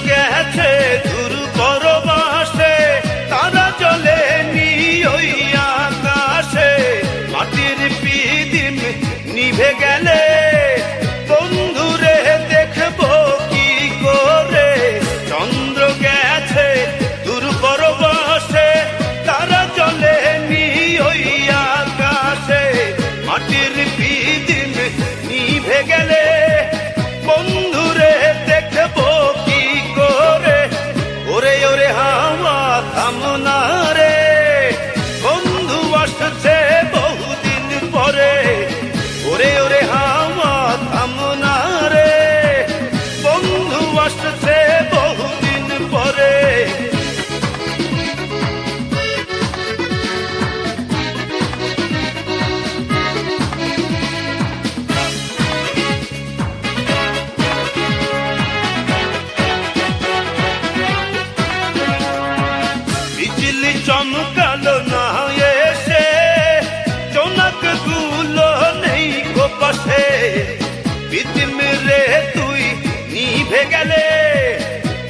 গেছে দূর পরবাসে, তারা চলে নি ওই আকাশে। মাটির পিদিম নিভে গেলে বন্ধুরে দেখবো কি করে। চন্দ্র গেছে দূর পরবাসে, তারা চলে নি ওই আকাশে। মাটির পিদিম নিভে গেলে বন্ধুরে দেখবো কি করে। ওরে ওরে হাওয়া থামনা রে, বন্ধু আসছে বহুদিন পরে। ওরে ওরে হাওয়া থামনা রে, বন্ধু আসছে বহুদিন পরে। বিজলি চমকালো না এসে, জোনাক গুলো নেই গো পাশে। পিদিম রে তুই নিভে গেলে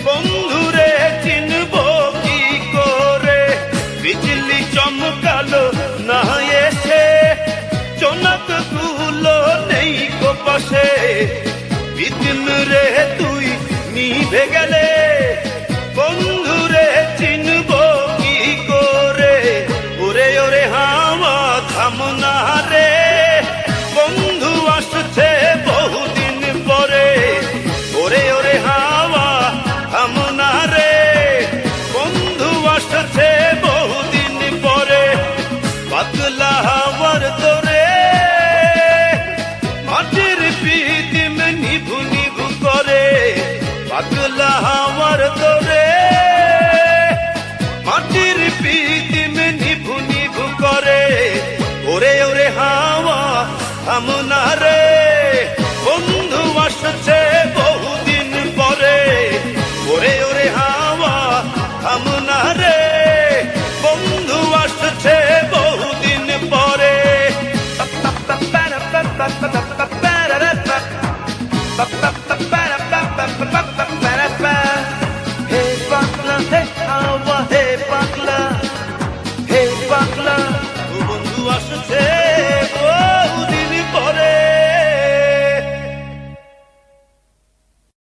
বন্ধুরে চিনবো কি করে। বিজলি চমকালো না এসে, জোনাক গুলো নেই গো পাশে। পিদিম রে তুই নিভে গেলে বন্ধুরে চিনবো কি করে। ওরে ওরে হাওয়া থামনা রে, বন্ধু আসছে বহুদিন পরে। ওরে ওরে হাওয়া থামনা রে, বন্ধু আসছে বহুদিন পরে। পাতলা হাওয়ার তোরে মাটির পিদিম নিভু নিভু করে। পাতলা হাওয়ার তোরে মাটির পিদিম নিভু নিভু করে। ওরে ওরে হাওয়া থামনা রে, বন্ধু আসছে বহুদিন পরে। ওরে ওরে হাওয়া থামনা রে,